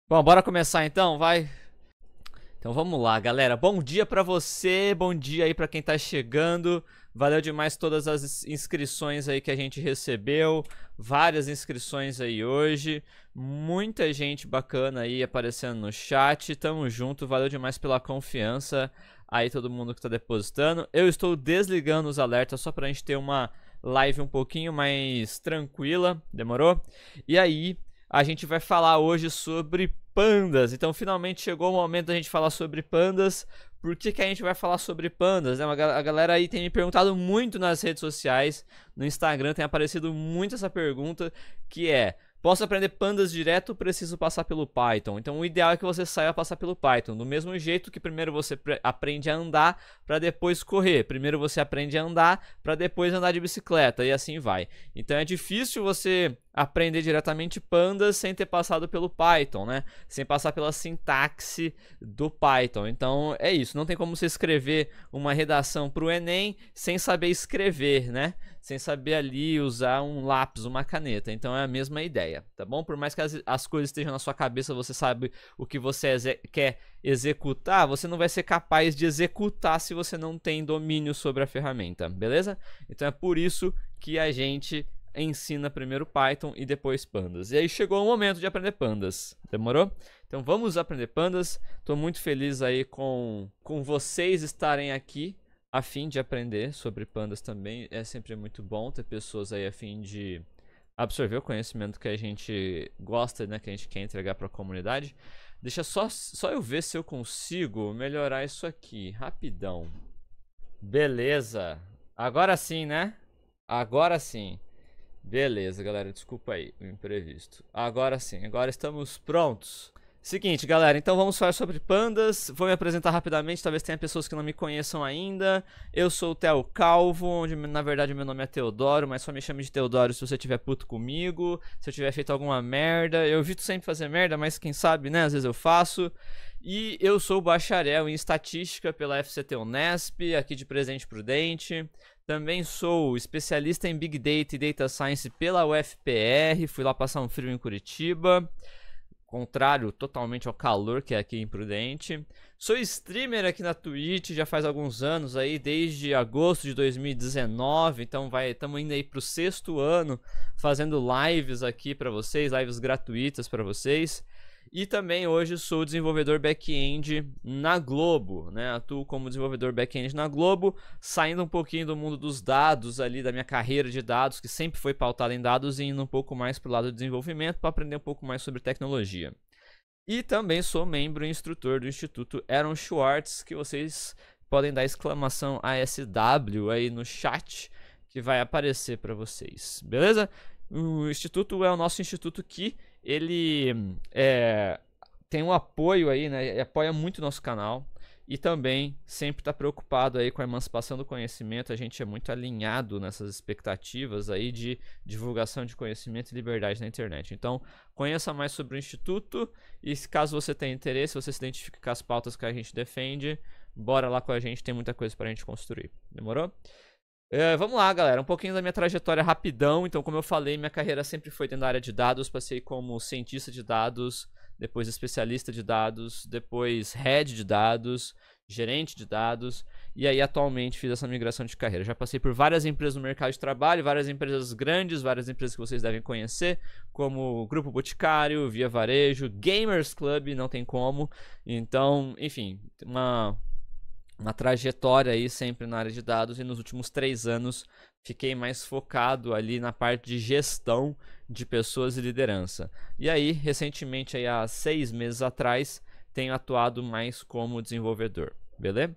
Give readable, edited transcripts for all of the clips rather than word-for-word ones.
Bom, bora começar então, vai? Então vamos lá, galera. Bom dia pra você, bom dia aí pra quem tá chegando. Valeu demais todas as inscrições aí que a gente recebeu. Várias inscrições aí hoje. Muita gente bacana aí aparecendo no chat. Tamo junto, valeu demais pela confiança aí todo mundo que tá depositando. Eu estou desligando os alertas só pra gente ter uma live um pouquinho mais tranquila, demorou? E aí, a gente vai falar hoje sobre pandas. Então, finalmente chegou o momento da gente falar sobre pandas. Por que que a gente vai falar sobre pandas? Né? A galera aí tem me perguntado muito nas redes sociais, no Instagram tem aparecido muito essa pergunta, que é: posso aprender pandas direto ou preciso passar pelo Python? Então o ideal é que você saiba passar pelo Python. Do mesmo jeito que primeiro você aprende a andar para depois correr. Primeiro você aprende a andar para depois andar de bicicleta e assim vai. Então é difícil você aprender diretamente pandas sem ter passado pelo Python, né? Sem passar pela sintaxe do Python. Então é isso, não tem como você escrever uma redação para o Enem sem saber escrever, né? Sem saber ali usar um lápis, uma caneta. Então é a mesma ideia, tá bom? Por mais que as coisas estejam na sua cabeça, você sabe o que você quer executar, você não vai ser capaz de executar se você não tem domínio sobre a ferramenta, beleza? Então é por isso que a gente ensina primeiro Python e depois pandas. E aí chegou o momento de aprender pandas, demorou? Então vamos aprender pandas. Estou muito feliz aí com vocês estarem aqui a fim de aprender sobre pandas também. É sempre muito bom ter pessoas aí a fim de absorver o conhecimento que a gente gosta, né, que a gente quer entregar para a comunidade. Deixa só eu ver se eu consigo melhorar isso aqui, rapidão. Beleza. Agora sim, né? Agora sim. Beleza, galera, desculpa aí o imprevisto. Agora sim, agora estamos prontos. Seguinte, galera, então vamos falar sobre pandas. Vou me apresentar rapidamente, talvez tenha pessoas que não me conheçam ainda. Eu sou o Theo Calvo, onde na verdade meu nome é Teodoro, mas só me chame de Teodoro se você tiver puto comigo, se eu tiver feito alguma merda. Eu evito sempre fazer merda, mas quem sabe, né, às vezes eu faço. E eu sou bacharel em estatística pela FCT Unesp, aqui de Presidente Prudente. Também sou especialista em Big Data e Data Science pela UFPR, fui lá passar um frio em Curitiba, contrário totalmente ao calor que é aqui em Prudente. Sou streamer aqui na Twitch já faz alguns anos aí, desde agosto de 2019, então estamos indo aí pro 6º ano fazendo lives aqui para vocês, lives gratuitas para vocês. E também hoje sou desenvolvedor back-end na Globo, né? Atuo como desenvolvedor back-end na Globo, saindo um pouquinho do mundo dos dados ali, da minha carreira de dados, que sempre foi pautada em dados, e indo um pouco mais para o lado do desenvolvimento para aprender um pouco mais sobre tecnologia. E também sou membro e instrutor do Instituto Aaron Swartz, que vocês podem dar exclamação ASW aí no chat, que vai aparecer para vocês, beleza? O Instituto é o nosso instituto que ele tem um apoio aí, né? Ele apoia muito o nosso canal e também sempre está preocupado aí com a emancipação do conhecimento. A gente é muito alinhado nessas expectativas aí de divulgação de conhecimento e liberdade na internet. Então, conheça mais sobre o Instituto e caso você tenha interesse, você se identifique com as pautas que a gente defende, bora lá com a gente, tem muita coisa para a gente construir. Demorou? Vamos lá, galera, um pouquinho da minha trajetória rapidão. Então, como eu falei, minha carreira sempre foi dentro da área de dados. Passei como cientista de dados, depois especialista de dados, depois head de dados, gerente de dados, e aí atualmente fiz essa migração de carreira. Já passei por várias empresas no mercado de trabalho, várias empresas grandes, várias empresas que vocês devem conhecer, como Grupo Boticário, Via Varejo, Gamers Club, não tem como. Então, enfim, uma trajetória aí sempre na área de dados, e nos últimos 3 anos fiquei mais focado ali na parte de gestão de pessoas e liderança. E aí, recentemente, aí, há 6 meses atrás, tenho atuado mais como desenvolvedor, beleza?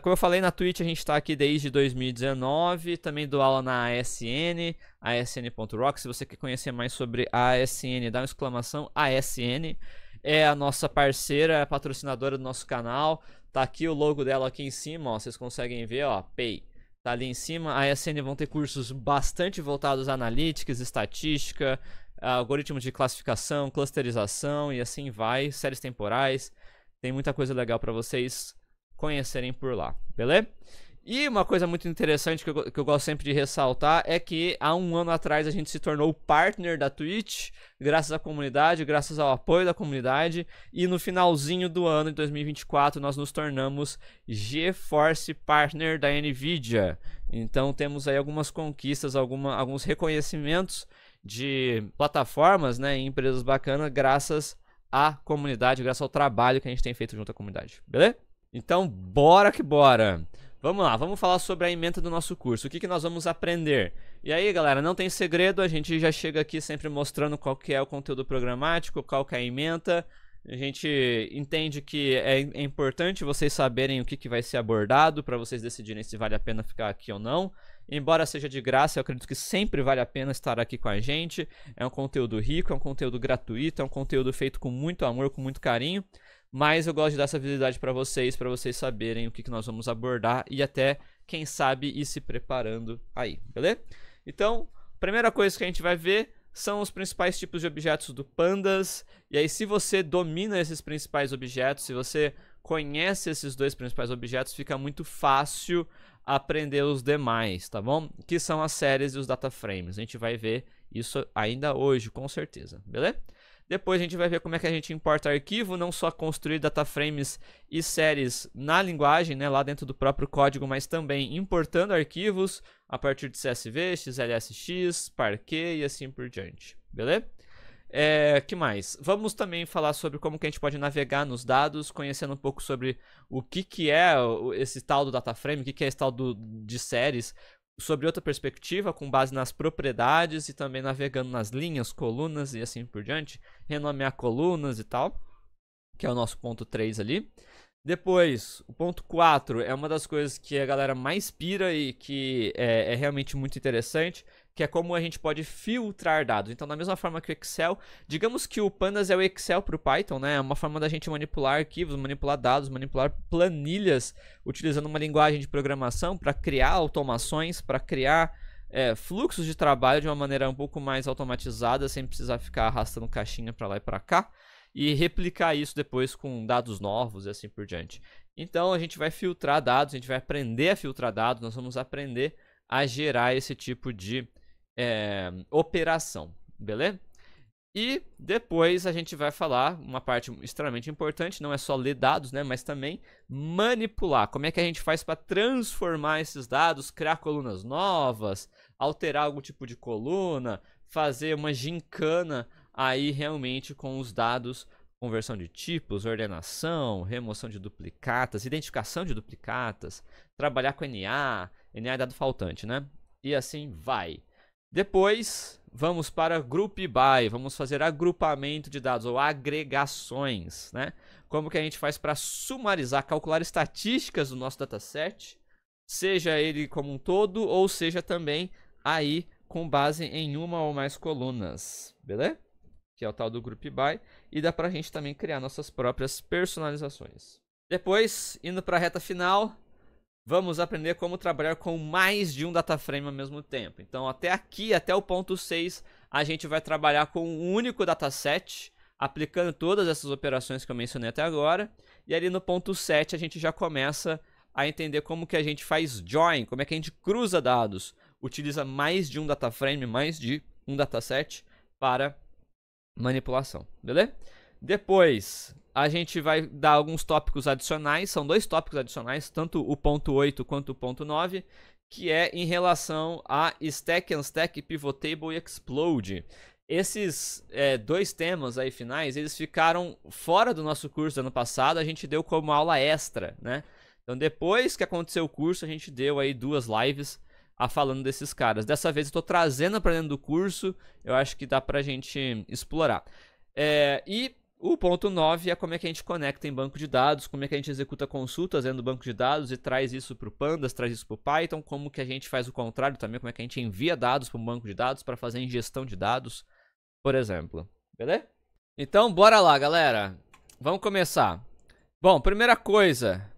Como eu falei, na Twitch a gente está aqui desde 2019, também dou aula na ASN, asn.rock. Se você quer conhecer mais sobre a ASN, dá uma exclamação ASN. É a nossa parceira, é a patrocinadora do nosso canal. Tá aqui o logo dela aqui em cima, ó, vocês conseguem ver, ó, Pay. Tá ali em cima. A ASN vão ter cursos bastante voltados a analytics, estatística, algoritmos de classificação, clusterização e assim vai, séries temporais. Tem muita coisa legal para vocês conhecerem por lá, beleza? E uma coisa muito interessante que eu gosto sempre de ressaltar é que há um ano atrás a gente se tornou partner da Twitch, graças à comunidade, graças ao apoio da comunidade, e no finalzinho do ano de 2024 nós nos tornamos GeForce Partner da NVIDIA. Então temos aí algumas conquistas, alguns reconhecimentos de plataformas, né, e empresas bacanas, graças à comunidade, graças ao trabalho que a gente tem feito junto à comunidade, beleza? Então bora que bora! Vamos lá, vamos falar sobre a ementa do nosso curso. O que nós vamos aprender? E aí, galera, não tem segredo, a gente já chega aqui sempre mostrando qual que é o conteúdo programático, qual que é a ementa. A gente entende que é importante vocês saberem o que vai ser abordado para vocês decidirem se vale a pena ficar aqui ou não. Embora seja de graça, eu acredito que sempre vale a pena estar aqui com a gente. É um conteúdo rico, é um conteúdo gratuito, é um conteúdo feito com muito amor, com muito carinho. Mas eu gosto de dar essa visibilidade para vocês saberem o que nós vamos abordar e até, quem sabe, ir se preparando aí, beleza? Então, primeira coisa que a gente vai ver são os principais tipos de objetos do Pandas. E aí, se você domina esses principais objetos, se você conhece esses dois principais objetos, fica muito fácil aprender os demais, tá bom? Que são as séries e os data frames. A gente vai ver isso ainda hoje, com certeza, beleza? Depois a gente vai ver como é que a gente importa arquivo, não só construir data frames e séries na linguagem, né, lá dentro do próprio código, mas também importando arquivos a partir de CSV, XLSX, Parquet e assim por diante, beleza? Que mais? Vamos também falar sobre como que a gente pode navegar nos dados, conhecendo um pouco sobre o que é esse tal do data frame, o que é esse tal de séries, sobre outra perspectiva, com base nas propriedades e também navegando nas linhas, colunas e assim por diante. Renomear colunas e tal, que é o nosso ponto 3 ali. Depois, o ponto 4 é uma das coisas que a galera mais pira e que é realmente muito interessante, que é como a gente pode filtrar dados. Então, da mesma forma que o Excel, digamos que o Pandas é o Excel para o Python, né? É uma forma da gente manipular arquivos, manipular dados, manipular planilhas, utilizando uma linguagem de programação para criar automações, para criar fluxos de trabalho de uma maneira um pouco mais automatizada, sem precisar ficar arrastando caixinha para lá e para cá, e replicar isso depois com dados novos e assim por diante. Então, a gente vai filtrar dados, a gente vai aprender a filtrar dados, nós vamos aprender a gerar esse tipo de operação, beleza? E depois a gente vai falar uma parte extremamente importante, não é só ler dados, né, mas também manipular. Como é que a gente faz para transformar esses dados, criar colunas novas, alterar algum tipo de coluna, fazer uma gincana aí realmente com os dados, conversão de tipos, ordenação, remoção de duplicatas, identificação de duplicatas, trabalhar com NA é dado faltante, né? E assim vai. Depois, vamos para Group By, vamos fazer agrupamento de dados ou agregações, né? Como que a gente faz para sumarizar, calcular estatísticas do nosso dataset, seja ele como um todo ou seja também aí com base em uma ou mais colunas, beleza? Que é o tal do Group By, e dá pra gente também criar nossas próprias personalizações. Depois, indo para a reta final, vamos aprender como trabalhar com mais de um data frame ao mesmo tempo. Então, até aqui, até o ponto 6, a gente vai trabalhar com um único dataset, aplicando todas essas operações que eu mencionei até agora. E ali no ponto 7, a gente já começa a entender como que a gente faz join, como é que a gente cruza dados, utiliza mais de um data frame, mais de um dataset para manipulação, beleza? Depois, a gente vai dar alguns tópicos adicionais, são dois tópicos adicionais, tanto o ponto 8 quanto o ponto 9, que é em relação a Stack, Unstack, Pivot Table e Explode. Esses dois temas aí finais, eles ficaram fora do nosso curso do ano passado, a gente deu como aula extra, né? Então depois que aconteceu o curso, a gente deu aí 2 lives falando desses caras. Dessa vez eu estou trazendo para dentro do curso, eu acho que dá pra gente explorar. E o ponto 9 é como é que a gente conecta em banco de dados, como é que a gente executa consultas dentro do banco de dados e traz isso para o Pandas, traz isso para o Python, como que a gente faz o contrário também, como é que a gente envia dados para um banco de dados para fazer ingestão de dados, por exemplo. Beleza? Então, bora lá, galera. Vamos começar. Bom, primeira coisa.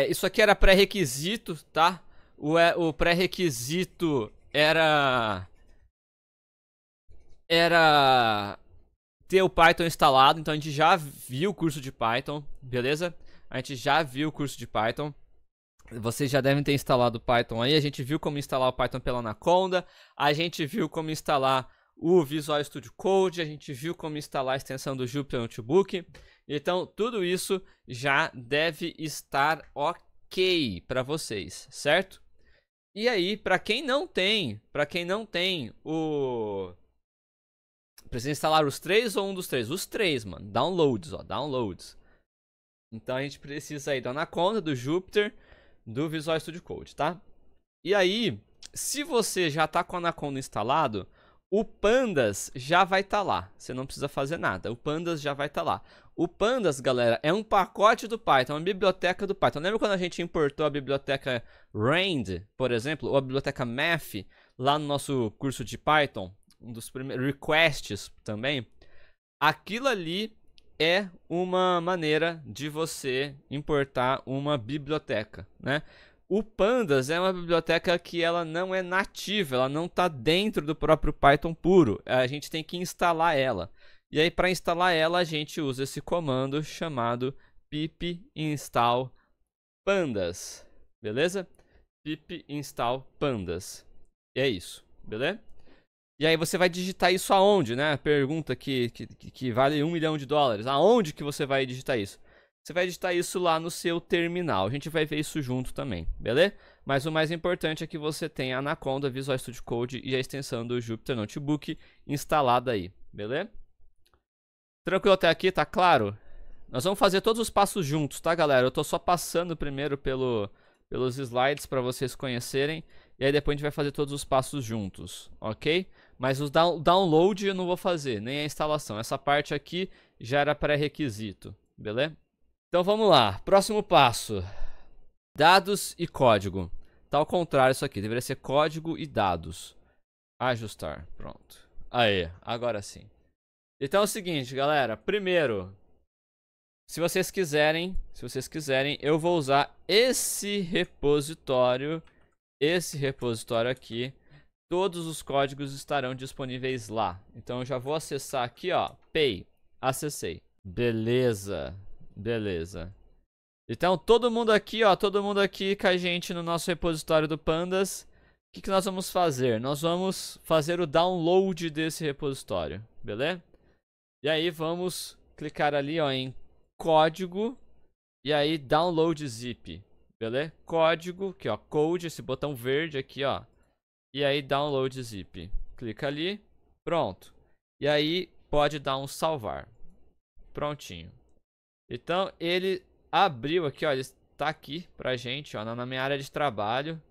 Isso aqui era pré-requisito, tá? O pré-requisito era ter o Python instalado, então a gente já viu o curso de Python, beleza? A gente já viu o curso de Python. Vocês já devem ter instalado o Python aí. A gente viu como instalar o Python pela Anaconda. A gente viu como instalar o Visual Studio Code. A gente viu como instalar a extensão do Jupyter Notebook. Então, tudo isso já deve estar ok para vocês, certo? E aí, para quem não tem o... Precisa instalar os três ou um dos três? Os três, mano. Downloads, ó. Downloads. Então, a gente precisa aí do Anaconda, do Jupyter, do Visual Studio Code, tá? E aí, se você já tá com o Anaconda instalado, o Pandas já vai estar lá. Você não precisa fazer nada. O Pandas já vai estar lá. O Pandas, galera, é um pacote do Python, uma biblioteca do Python. Lembra quando a gente importou a biblioteca Rand, por exemplo, ou a biblioteca Math, lá no nosso curso de Python? Um dos primeiros requests também. Aquilo ali é uma maneira de você importar uma biblioteca, né? O Pandas é uma biblioteca que ela não é nativa, ela não está dentro do próprio Python puro. A gente tem que instalar ela. E aí, para instalar ela, a gente usa esse comando chamado pip install pandas, beleza? Pip install pandas. E é isso, beleza? E aí você vai digitar isso aonde, né? Pergunta que vale $1 milhão. Aonde que você vai digitar isso? Você vai digitar isso lá no seu terminal. A gente vai ver isso junto também, beleza? Mas o mais importante é que você tenha a Anaconda, Visual Studio Code e a extensão do Jupyter Notebook instalada aí, beleza? Tranquilo até aqui, tá claro? Nós vamos fazer todos os passos juntos, tá, galera? Eu tô só passando primeiro pelos slides para vocês conhecerem. E aí depois a gente vai fazer todos os passos juntos, ok? Mas o download eu não vou fazer, nem a instalação. Essa parte aqui já era pré-requisito, beleza? Então vamos lá, próximo passo. Dados e código. Tá ao contrário isso aqui, deveria ser código e dados. Ajustar, pronto. Aí, agora sim. Então é o seguinte, galera. Primeiro, se vocês quiserem, eu vou usar esse repositório aqui. Todos os códigos estarão disponíveis lá. Então eu já vou acessar aqui, ó, pay, acessei. Beleza. Então todo mundo aqui, ó, com a gente no nosso repositório do Pandas. O que nós vamos fazer? Nós vamos fazer o download desse repositório, beleza? E aí vamos clicar ali, ó, em código e aí download zip, beleza? Código, aqui, ó, code, esse botão verde aqui, ó. E aí download zip. Clica ali, pronto. E aí pode dar um salvar. Prontinho. Então ele abriu aqui, ó, ele está aqui pra gente, ó, na minha área de trabalho.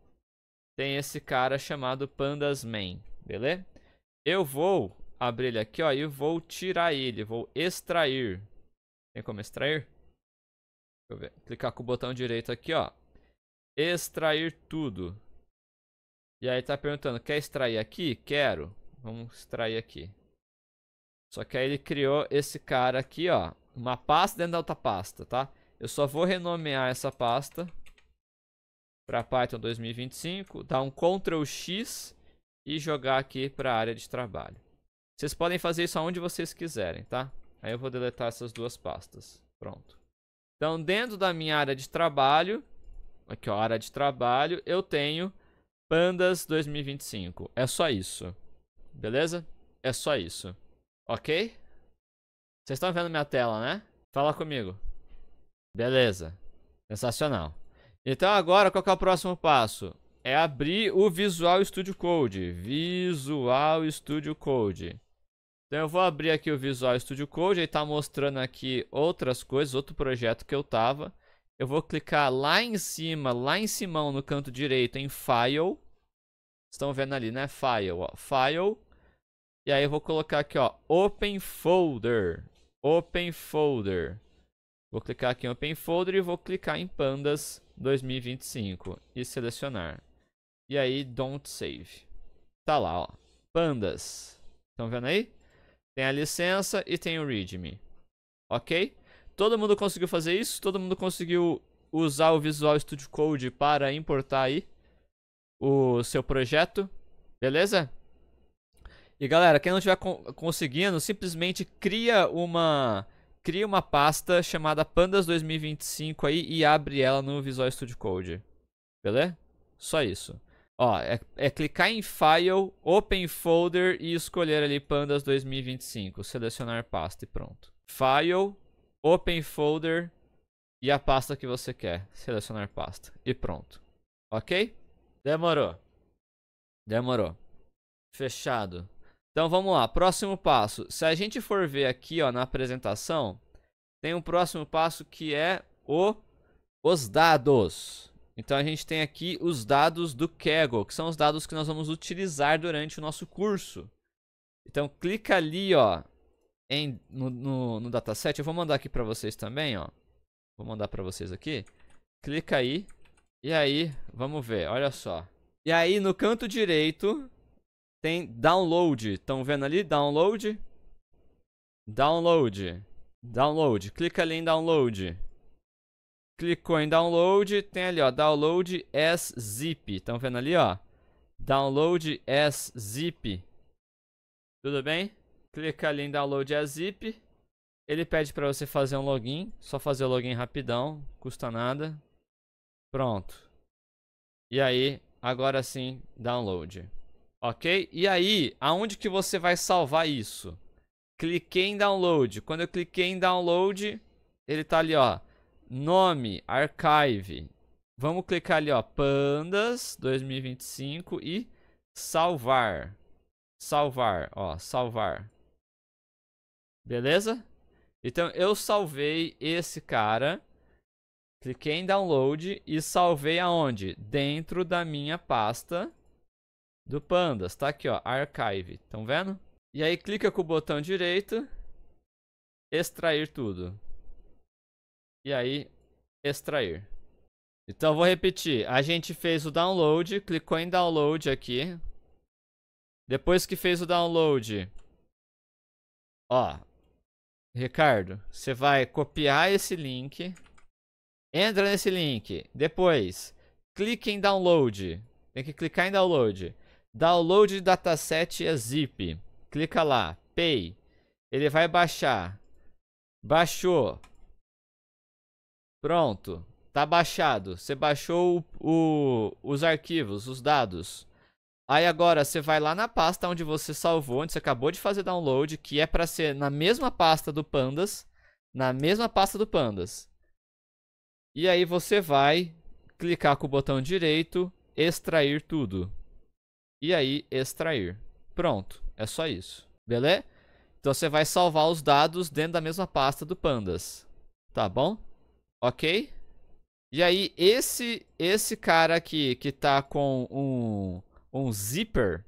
Tem esse cara chamado Pandas Main, beleza? Eu vou abrir ele aqui, ó, e vou tirar ele, vou extrair. Tem como extrair? Deixa eu ver. Clicar com o botão direito aqui, ó. Extrair tudo. E aí tá perguntando, quer extrair aqui? Quero. Vamos extrair aqui. Só que aí ele criou esse cara aqui, ó. Uma pasta dentro da outra pasta, tá? Eu só vou renomear essa pasta para Python 2025. Dar um Ctrl X e jogar aqui para a área de trabalho. Vocês podem fazer isso aonde vocês quiserem, tá? Aí eu vou deletar essas duas pastas. Pronto. Então dentro da minha área de trabalho, aqui ó, área de trabalho, eu tenho Pandas 2025. É só isso. Beleza? É só isso. Ok? Vocês estão vendo minha tela, né? Fala comigo. Beleza. Sensacional. Então agora, qual que é o próximo passo? É abrir o Visual Studio Code. Visual Studio Code. Então eu vou abrir aqui o Visual Studio Code. Ele está mostrando aqui outras coisas, outro projeto que eu tava. Eu vou clicar lá em cima no canto direito em File. Estão vendo ali, né? File, ó. File. E aí eu vou colocar aqui, ó, Open Folder. Open Folder. Vou clicar aqui em Open Folder e vou clicar em Pandas 2025 e selecionar. E aí Don't Save. Tá lá, ó. Pandas. Estão vendo aí? Tem a licença e tem o README. Ok? Todo mundo conseguiu fazer isso? Todo mundo conseguiu usar o Visual Studio Code para importar aí o seu projeto? Beleza? E galera, quem não estiver conseguindo, simplesmente cria uma pasta chamada Pandas 2025 aí e abre ela no Visual Studio Code. Beleza? Só isso. Ó, é clicar em File, Open Folder e escolher ali Pandas 2025. Selecionar pasta e pronto. File, Open Folder e a pasta que você quer. Selecionar pasta e pronto. Ok? Demorou. Demorou. Fechado. Então vamos lá. Próximo passo. Se a gente for ver aqui, ó, na apresentação, tem um próximo passo que é os dados. Então a gente tem aqui os dados do Kaggle, que são os dados que nós vamos utilizar durante o nosso curso. Então clica ali, ó, no dataset. Eu vou mandar aqui para vocês também, ó. Vou mandar para vocês aqui. Clica aí. E aí, vamos ver, olha só. E aí no canto direito tem download. Estão vendo ali? Download. Download. Download. Clica ali em download. Clicou em download, tem ali, ó, download as zip. Estão vendo ali, ó? Download as zip. Tudo bem? Clica ali em download as zip. Ele pede para você fazer um login. Só fazer o login rapidão, custa nada. Pronto. E aí, agora sim, download. Ok? E aí, aonde que você vai salvar isso? Cliquei em download. Quando eu cliquei em download, ele tá ali, ó. Nome, archive. Vamos clicar ali, ó, Pandas 2025 e salvar. Salvar, ó, salvar. Beleza? Então eu salvei esse cara. Cliquei em download e salvei aonde? Dentro da minha pasta do Pandas. Tá aqui, ó, archive. Estão vendo? E aí clica com o botão direito, extrair tudo. E aí, extrair. Então, vou repetir. A gente fez o download, clicou em download aqui. Depois que fez o download, ó, Ricardo, você vai copiar esse link. Entra nesse link. Depois, clique em download. Tem que clicar em download. Download dataset a zip. Clica lá, pay. Ele vai baixar. Baixou. Pronto, tá baixado. Você baixou os arquivos, os dados. Aí agora você vai lá na pasta onde você salvou, onde você acabou de fazer download, que é para ser na mesma pasta do Pandas, na mesma pasta do Pandas. E aí você vai clicar com o botão direito, extrair tudo. E aí extrair. Pronto, é só isso. Beleza? Então você vai salvar os dados dentro da mesma pasta do Pandas. Tá bom? Ok? E aí, esse cara aqui que tá com um zipper,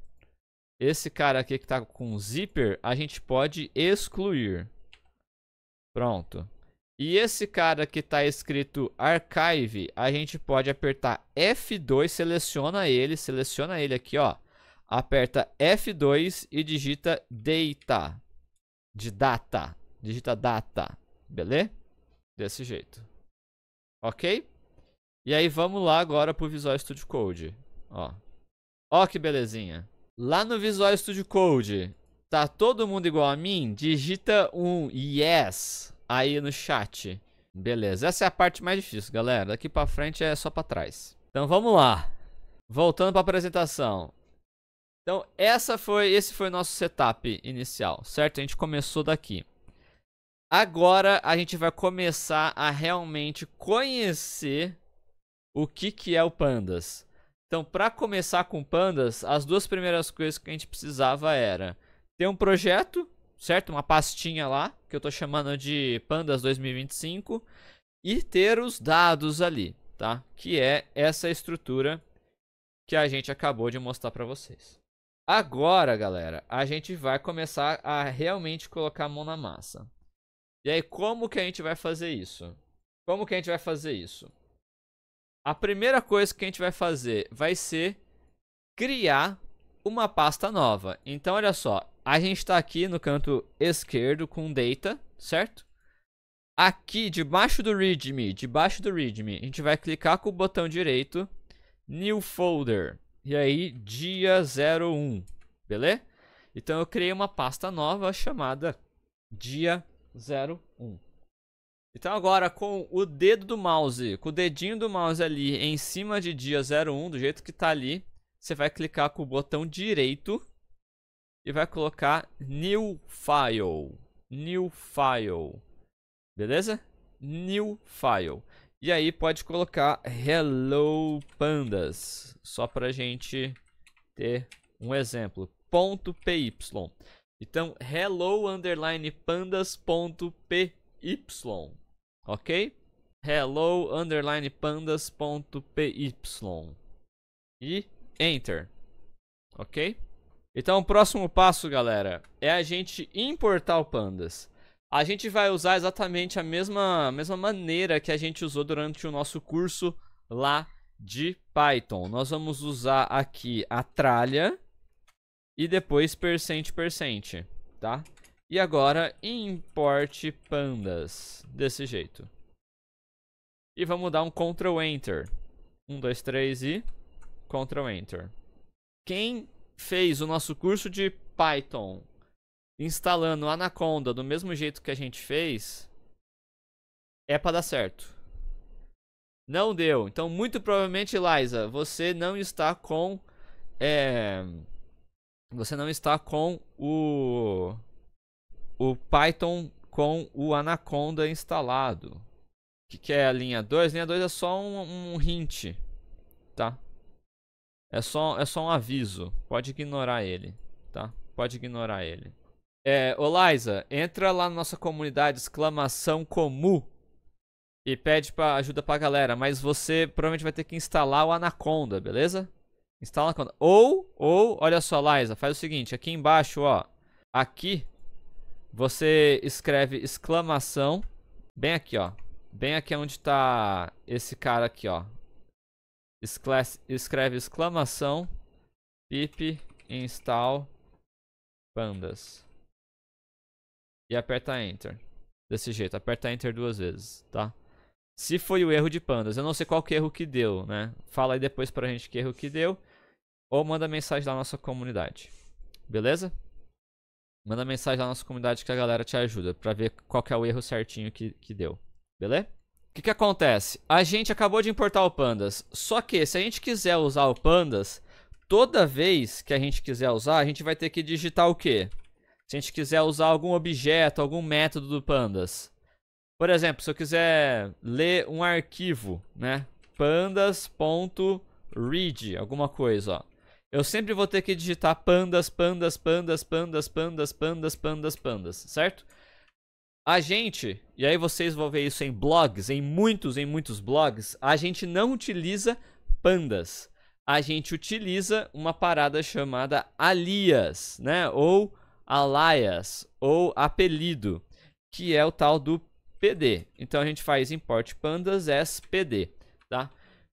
esse cara aqui que tá com um zipper, a gente pode excluir. Pronto. E esse cara que tá escrito archive, a gente pode apertar F2, seleciona ele aqui, ó. Aperta F2 e digita data. De data. Digita data. Beleza? Desse jeito. Ok? E aí vamos lá agora pro Visual Studio Code. Ó que belezinha. Lá no Visual Studio Code, tá todo mundo igual a mim? Digita um yes aí no chat. Beleza, essa é a parte mais difícil, galera. Daqui pra frente é só pra trás. Então vamos lá. Voltando pra apresentação. Então esse foi o nosso setup inicial, certo? A gente começou daqui. Agora a gente vai começar a realmente conhecer o que é o Pandas. Então, para começar com Pandas, as duas primeiras coisas que a gente precisava era ter um projeto, certo? Uma pastinha lá, que eu estou chamando de Pandas 2025, e ter os dados ali, tá? Que é essa estrutura que a gente acabou de mostrar para vocês. Agora, galera, a gente vai começar a realmente colocar a mão na massa. E aí, como que a gente vai fazer isso? Como que a gente vai fazer isso? A primeira coisa que a gente vai fazer vai ser criar uma pasta nova. Então, olha só. A gente está aqui no canto esquerdo com data, certo? Aqui, debaixo do README, a gente vai clicar com o botão direito, New Folder. E aí, dia 01, beleza? Então, eu criei uma pasta nova chamada dia 01. Então agora com o dedo do mouse, com o dedinho do mouse ali em cima de dia 01, do jeito que tá ali, você vai clicar com o botão direito e vai colocar New File. New File. Beleza? New File. E aí pode colocar Hello Pandas. Só pra gente ter um exemplo. .py. Então, hello_pandas.py. Ok? hello_pandas.py. E Enter. Ok? Então, o próximo passo, galera, é a gente importar o pandas. A gente vai usar exatamente a mesma maneira que a gente usou durante o nosso curso lá de Python. Nós vamos usar aqui a tralha e depois %%, tá? E agora import pandas, desse jeito. E vamos dar um Ctrl Enter. 1, 2, 3 e Ctrl Enter. Quem fez o nosso curso de Python instalando Anaconda do mesmo jeito que a gente fez, é pra dar certo. Não deu. Então, muito provavelmente, Liza, você não está com o Python com o Anaconda instalado. O que é a linha 2? Linha 2 é só um hint, tá? É só um aviso. Pode ignorar ele, tá? Pode ignorar ele. Ô Liza, entra lá na nossa comunidade !comu e pede ajuda pra galera. Mas você provavelmente vai ter que instalar o Anaconda, beleza? Instala o Anaconda. Ou, olha só, Liza, faz o seguinte. Aqui embaixo, ó. Aqui, você escreve exclamação. Bem aqui, ó. Bem aqui onde tá esse cara aqui, ó. Escreve exclamação pip install pandas. E aperta Enter. Desse jeito, aperta Enter 2 vezes, tá? Se foi o erro de pandas, eu não sei qual que erro que deu, né? Fala aí depois pra gente que erro que deu. Ou manda mensagem lá na nossa comunidade. Beleza? Manda mensagem lá na nossa comunidade que a galera te ajuda pra ver qual que é o erro certinho que deu. Beleza? O que acontece? A gente acabou de importar o pandas. Só que se a gente quiser usar o pandas, toda vez que a gente quiser usar, a gente vai ter que digitar o quê? Se a gente quiser usar algum objeto, algum método do pandas. Por exemplo, se eu quiser ler um arquivo, né? pandas.read, alguma coisa, ó. Eu sempre vou ter que digitar pandas, certo? A gente, e aí vocês vão ver isso em blogs, em muitos blogs, a gente não utiliza pandas. A gente utiliza uma parada chamada alias, né? Ou alias, ou apelido, que é o tal do PD. Então a gente faz import pandas as PD, tá?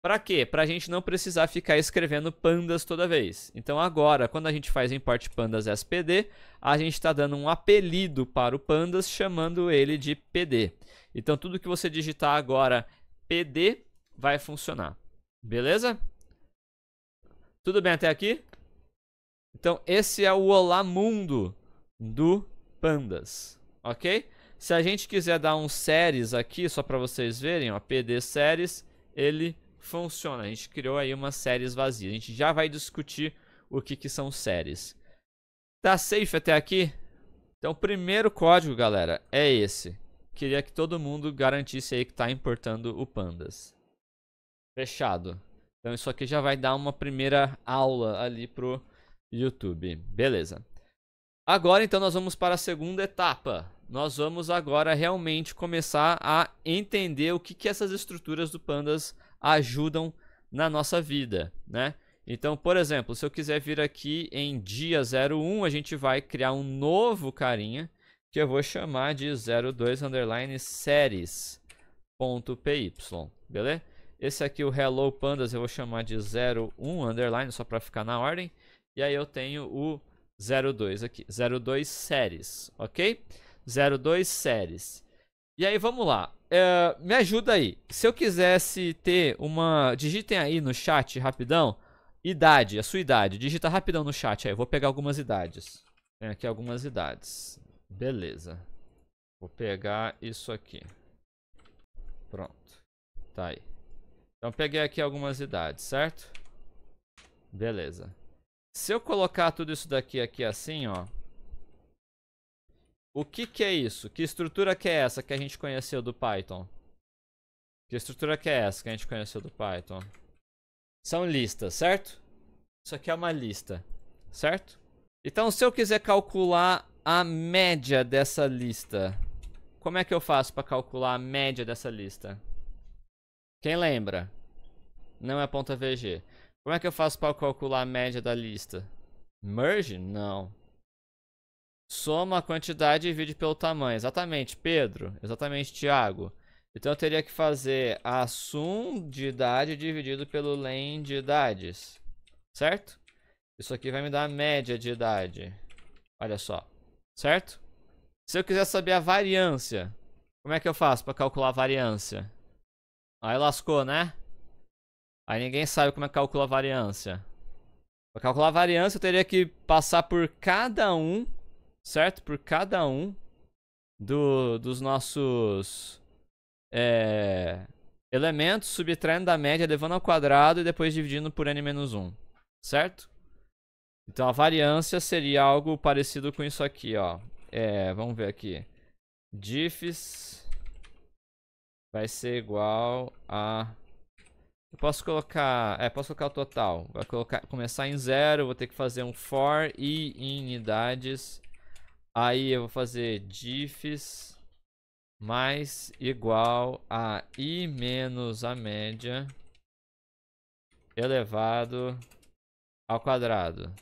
Pra quê? Pra gente não precisar ficar escrevendo pandas toda vez. Então agora, quando a gente faz import pandas as PD, a gente está dando um apelido para o pandas, chamando ele de PD. Então tudo que você digitar agora PD vai funcionar. Beleza? Tudo bem até aqui? Então esse é o Olá Mundo do pandas, ok? Se a gente quiser dar um séries aqui, só para vocês verem, ó, PD séries, ele funciona. A gente criou aí uma séries vazia. A gente já vai discutir o que são séries. Tá safe até aqui? Então o primeiro código, galera, é esse. Queria que todo mundo garantisse aí que tá importando o pandas. Fechado. Então isso aqui já vai dar uma primeira aula ali pro YouTube. Beleza. Agora então nós vamos para a segunda etapa. Nós vamos agora realmente começar a entender o que essas estruturas do pandas ajudam na nossa vida, né? Então, por exemplo, se eu quiser vir aqui em dia 01, a gente vai criar um novo carinha que eu vou chamar de 02_series.py, beleza? Esse aqui, o Hello Pandas, eu vou chamar de 01_, só para ficar na ordem. E aí eu tenho o 02 aqui, 02 séries, ok? 02 séries. E aí vamos lá, me ajuda aí. Se eu quisesse ter uma, digitem aí no chat rapidão, idade, a sua idade, digita rapidão no chat aí, eu vou pegar algumas idades. Tem aqui algumas idades, beleza. Vou pegar isso aqui. Pronto. Tá aí. Então peguei aqui algumas idades, certo? Beleza. Se eu colocar tudo isso daqui assim, ó. O que é isso? Que estrutura que é essa que a gente conheceu do Python? Que estrutura que é essa que a gente conheceu do Python? São listas, certo? Isso aqui é uma lista, certo? Então, se eu quiser calcular a média dessa lista, como é que eu faço para calcular a média dessa lista? Quem lembra? Não é ponta VG. Como é que eu faço para calcular a média da lista? Merge? Não. Soma a quantidade e divide pelo tamanho. Exatamente, Pedro. Exatamente, Thiago. Então eu teria que fazer a sum de idade dividido pelo len de idades. Certo? Isso aqui vai me dar a média de idade. Olha só. Certo? Se eu quiser saber a variância, como é que eu faço para calcular a variância? Aí lascou, né? Aí ninguém sabe como é que calcula a variância. Para calcular a variância eu teria que passar por cada um, certo? Por cada um dos nossos elementos, subtraindo da média, levando ao quadrado e depois dividindo por n-1, certo? Então a variância seria algo parecido com isso aqui, ó. Vamos ver aqui. Diffs vai ser igual a... Eu posso colocar o total. Vai começar em 0, vou ter que fazer um for i em idades. Aí eu vou fazer diffs mais igual a i menos a média elevado ao quadrado.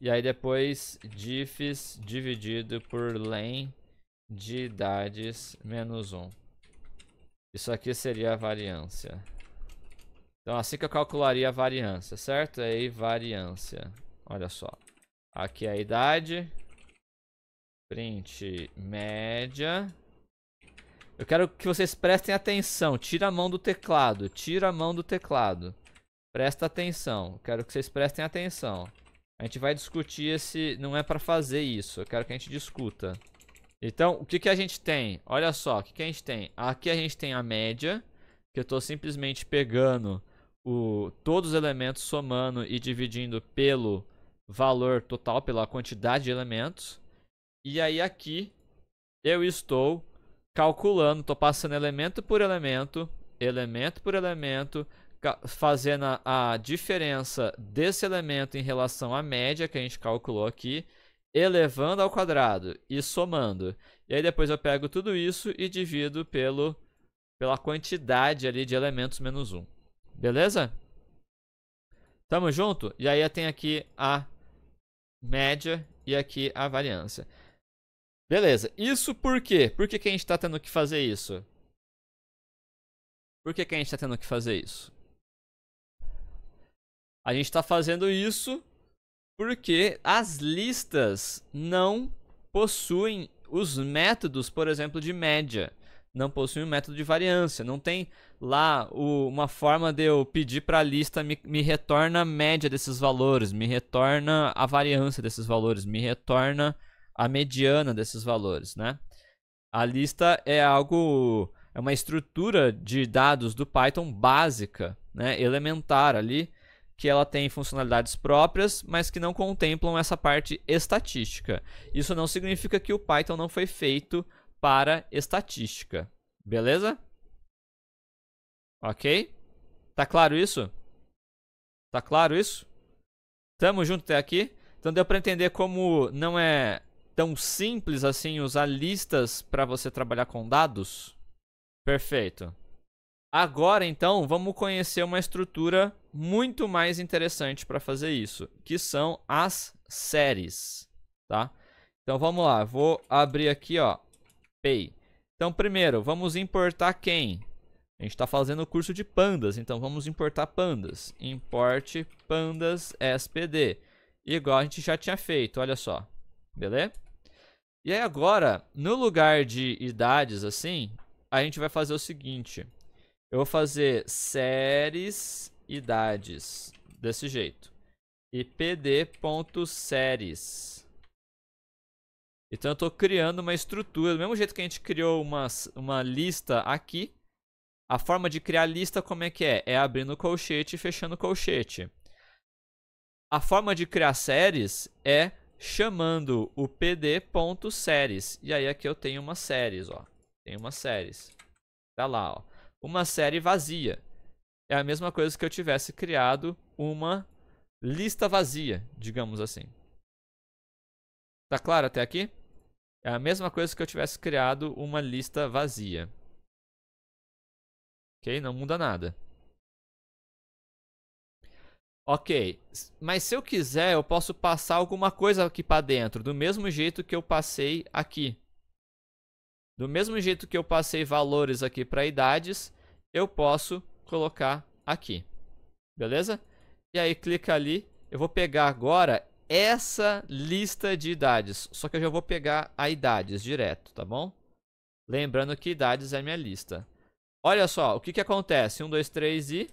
E aí depois diffs dividido por len de idades menos 1. Isso aqui seria a variância. Então assim que eu calcularia a variância, certo? Aí variância. Olha só. Aqui é a idade. Print média. Eu quero que vocês prestem atenção. Tira a mão do teclado. Tira a mão do teclado. Presta atenção. Eu quero que vocês prestem atenção. A gente vai discutir esse... Não é para fazer isso. Eu quero que a gente discuta. Então, o que a gente tem? Olha só, o que a gente tem? Aqui a gente tem a média. Que eu estou simplesmente pegando todos os elementos, somando e dividindo pelo valor total, pela quantidade de elementos. E aí aqui eu estou calculando, estou passando elemento por elemento por elemento, fazendo a diferença desse elemento em relação à média que a gente calculou aqui, elevando ao quadrado e somando. E aí depois eu pego tudo isso e divido pela quantidade ali de elementos menos 1. Beleza? Tamo junto? E aí eu tenho aqui a média e aqui a variância. Beleza. Isso por quê? Por que a gente está tendo que fazer isso? Por que a gente está tendo que fazer isso? A gente está fazendo isso porque as listas não possuem os métodos, por exemplo, de média. Não possuem o método de variância. Não tem lá uma forma de eu pedir para a lista me retorna a média desses valores, me retorna a variância desses valores, me retorna a mediana desses valores, né? A lista é uma estrutura de dados do Python básica, né? Elementar ali, que ela tem funcionalidades próprias, mas que não contemplam essa parte estatística. Isso não significa que o Python não foi feito para estatística. Beleza? Ok? Tá claro isso? Tá claro isso? Tamo junto até aqui? Então deu para entender como não é tão simples assim usar listas para você trabalhar com dados? Perfeito. Agora então vamos conhecer uma estrutura muito mais interessante para fazer isso, que são as séries, tá? Então vamos lá, vou abrir aqui, ó, Pay. Então primeiro, vamos importar quem? A gente está fazendo o curso de pandas, então vamos importar pandas. Import pandas spd, igual a gente já tinha feito, olha só, beleza? E aí agora, no lugar de idades assim, a gente vai fazer o seguinte. Eu vou fazer séries idades, desse jeito. E pd.séries. Então eu estou criando uma estrutura, do mesmo jeito que a gente criou uma lista aqui, A forma de criar lista como é que é? É abrindo colchete e fechando colchete. A forma de criar séries é chamando o pd.séries. E aí aqui eu tenho uma séries, ó. Tem uma séries. Tá lá, ó. Uma série vazia. É a mesma coisa que eu tivesse criado uma lista vazia, digamos assim. Tá claro até aqui? É a mesma coisa que eu tivesse criado uma lista vazia. Ok? Não muda nada. Ok, mas se eu quiser, eu posso passar alguma coisa aqui para dentro, do mesmo jeito que eu passei aqui. Do mesmo jeito que eu passei valores aqui para idades, eu posso colocar aqui. Beleza? E aí clica ali, eu vou pegar agora essa lista de idades, só que eu já vou pegar a idades direto, tá bom? Lembrando que idades é minha lista. Olha só, o que acontece? 1, 2, 3 e...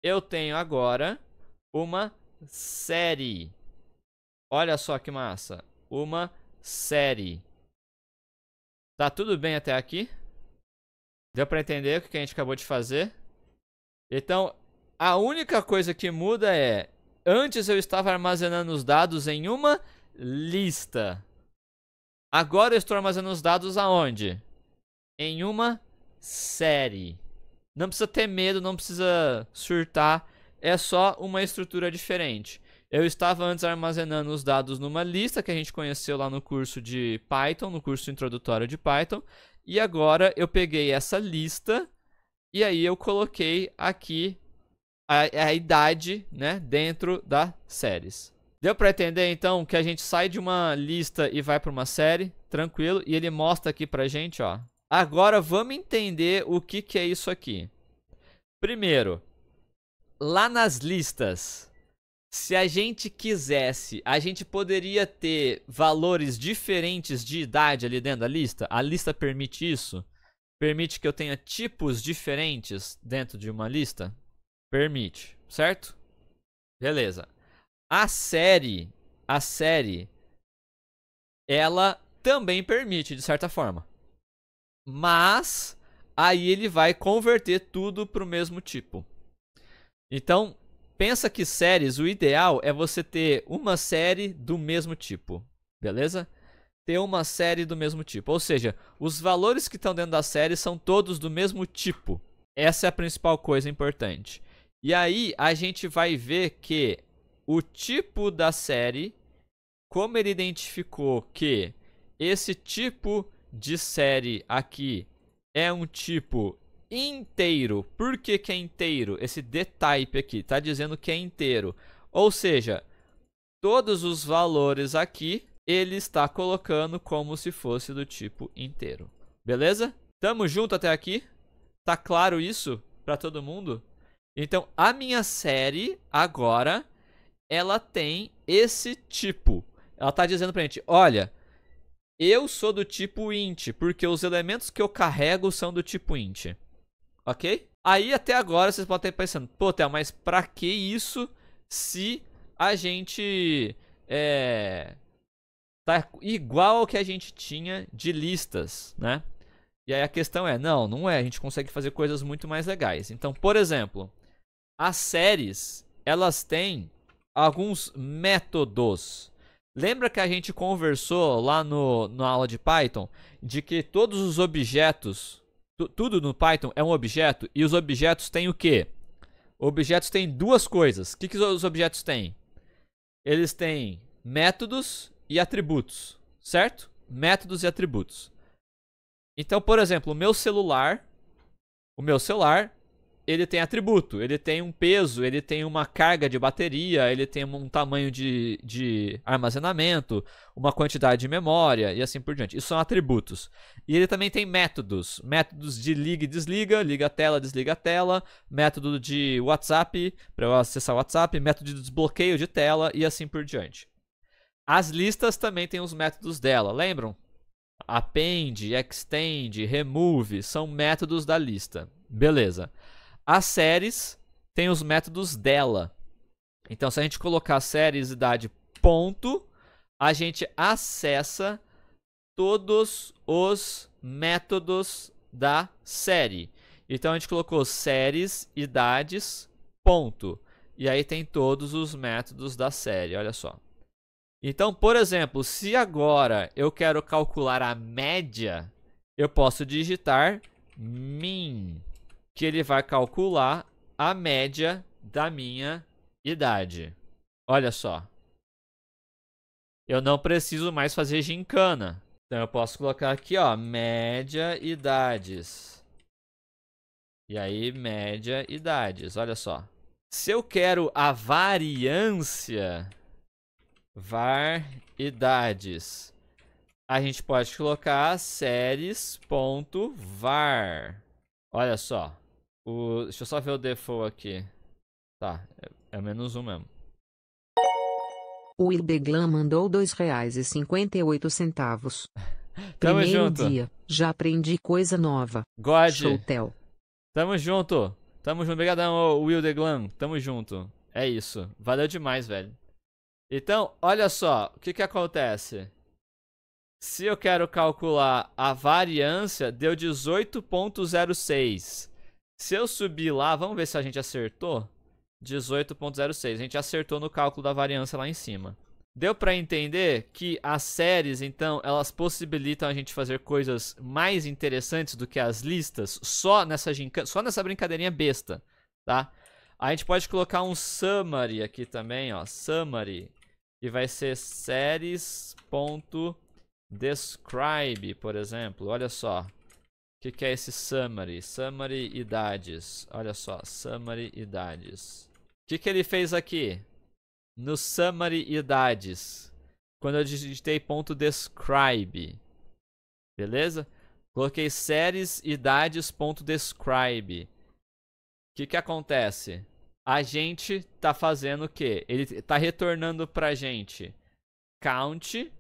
eu tenho agora uma série. Olha só que massa. Uma série. Tá tudo bem até aqui? Deu pra entender o que a gente acabou de fazer? Então, a única coisa que muda é... antes eu estava armazenando os dados em uma lista. Agora eu estou armazenando os dados aonde? Em uma série. Não precisa ter medo, não precisa surtar. É só uma estrutura diferente. Eu estava antes armazenando os dados numa lista que a gente conheceu lá no curso de Python, no curso introdutório de Python. E agora eu peguei essa lista e aí eu coloquei aqui a idade, né, dentro das séries. Deu para entender então que a gente sai de uma lista e vai para uma série? Tranquilo. E ele mostra aqui pra gente, ó. Agora vamos entender o que é isso aqui. Primeiro, lá nas listas, se a gente quisesse, a gente poderia ter valores diferentes de idade ali dentro da lista? A lista permite isso? Permite que eu tenha tipos diferentes dentro de uma lista? Permite, certo? Beleza. A série, ela também permite, de certa forma. Mas aí ele vai converter tudo para o mesmo tipo. Então, pensa que séries, o ideal é você ter uma série do mesmo tipo, beleza? Ter uma série do mesmo tipo, ou seja, os valores que estão dentro da série são todos do mesmo tipo. Essa é a principal coisa importante. E aí a gente vai ver que o tipo da série, como ele identificou que esse tipo de série aqui é um tipo inteiro. Por que é inteiro? Esse dtype aqui está dizendo que é inteiro. Ou seja, todos os valores aqui ele está colocando como se fosse do tipo inteiro. Beleza? Tamo junto até aqui? Tá claro isso para todo mundo? Então, a minha série agora ela tem esse tipo. Ela está dizendo pra gente, olha, eu sou do tipo int, porque os elementos que eu carrego são do tipo int. Ok? Aí até agora vocês podem estar pensando, pô, Theo, mas pra que isso se a gente tá igual ao que a gente tinha de listas, né? E aí a questão é, não é, a gente consegue fazer coisas muito mais legais. Então, por exemplo, as séries, elas têm alguns métodos. Lembra que a gente conversou lá na aula de Python de que todos os objetos, tudo no Python é um objeto e os objetos têm o quê? Objetos têm duas coisas. O que os objetos têm? Eles têm métodos e atributos, certo? Métodos e atributos. Então, por exemplo, o meu celular, ele tem atributo, ele tem um peso, ele tem uma carga de bateria, ele tem um tamanho de armazenamento, uma quantidade de memória e assim por diante. Isso são atributos. E ele também tem métodos. Métodos de liga e desliga, liga a tela, desliga a tela, método de WhatsApp, para eu acessar o WhatsApp, método de desbloqueio de tela e assim por diante. As listas também têm os métodos dela, lembram? Append, extend, remove, são métodos da lista. Beleza. As séries têm os métodos dela. Então, se a gente colocar séries idade ponto, a gente acessa todos os métodos da série. Então a gente colocou séries, idades, ponto. E aí tem todos os métodos da série, olha só. Então, por exemplo, se agora eu quero calcular a média, eu posso digitar min, que ele vai calcular a média da minha idade. Olha só. Eu não preciso mais fazer gincana. Então eu posso colocar aqui, ó, média idades. E aí, média idades, olha só. Se eu quero a variância, var idades, a gente pode colocar séries.var. Olha só. Deixa eu só ver o default aqui. Tá, é -1 mesmo. O Irbeglan mandou R$2,58. Tamo Primeiro junto. dia, já aprendi coisa nova. God. Showtel. Tamo junto. Tamo junto. Obrigadão, Wildeglan. Tamo junto. É isso. Valeu demais, velho. Então, olha só. O que que acontece? Se eu quero calcular a variância, deu 18.06. Se eu subir lá, vamos ver se a gente acertou. 18.06. A gente acertou no cálculo da variância lá em cima. Deu pra entender que as séries, então, elas possibilitam a gente fazer coisas mais interessantes do que as listas só nessa brincadeirinha besta, tá? A gente pode colocar um summary aqui também, ó, summary, e vai ser séries.describe, por exemplo. Olha só. O que é esse summary? Summary idades. Olha só, summary idades. O que ele fez aqui? No summary idades, quando eu digitei .describe, beleza? Coloquei séries idades.describe. O que acontece? A gente tá fazendo o quê? Ele tá retornando pra gente count,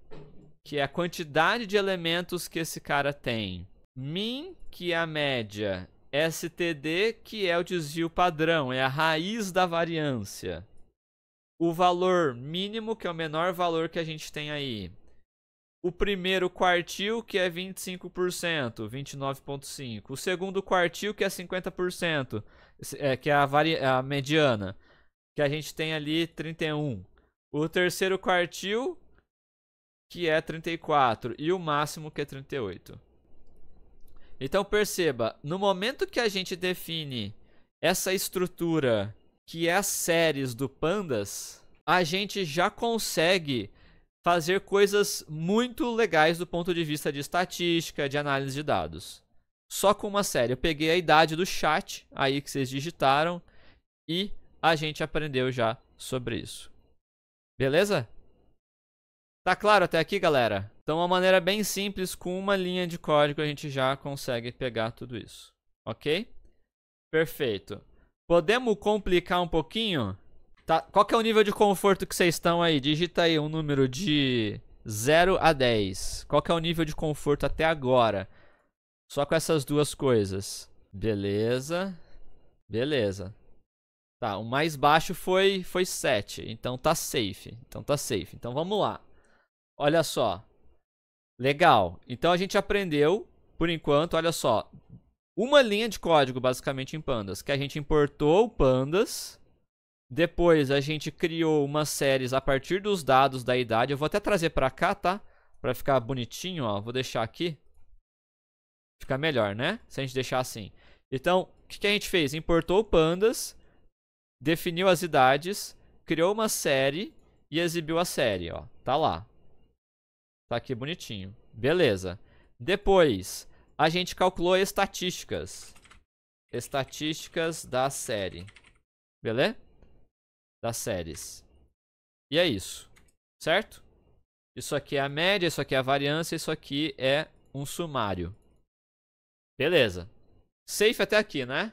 que é a quantidade de elementos que esse cara tem, min, que é a média, std, que é o desvio padrão, é a raiz da variância. O valor mínimo, que é o menor valor que a gente tem aí. O primeiro quartil, que é 25%, 29,5%. O segundo quartil, que é 50%, que é a mediana, que a gente tem ali 31%. O terceiro quartil, que é 34%. E o máximo, que é 38%. Então perceba, no momento que a gente define essa estrutura, que é as séries do Pandas, a gente já consegue fazer coisas muito legais do ponto de vista de estatística, de análise de dados. Só com uma série. Eu peguei a idade do chat, aí que vocês digitaram, e a gente aprendeu já sobre isso. Beleza? Tá claro até aqui, galera? Então, uma maneira bem simples, com uma linha de código, a gente já consegue pegar tudo isso. Ok? Perfeito. Podemos complicar um pouquinho? Tá. Qual que é o nível de conforto que vocês estão aí? Digita aí um número de 0 a 10. Qual que é o nível de conforto até agora? Só com essas duas coisas. Beleza. Beleza. Tá, o mais baixo foi 7. Então tá safe. Então vamos lá. Olha só. Legal. Então a gente aprendeu, por enquanto, olha só. Uma linha de código, basicamente, em Pandas, que a gente importou o Pandas, depois a gente criou umas séries a partir dos dados da idade. Eu vou até trazer pra cá, tá? Pra ficar bonitinho, ó. Vou deixar aqui. Fica melhor, né? Se a gente deixar assim. Então, o que a gente fez? Importou o Pandas, definiu as idades, criou uma série e exibiu a série, ó. Tá lá. Tá aqui bonitinho. Beleza. Depois, a gente calculou estatísticas. Estatísticas da série. Beleza? Das séries. E é isso. Certo? Isso aqui é a média, isso aqui é a variância, isso aqui é um sumário. Beleza. Safe até aqui, né?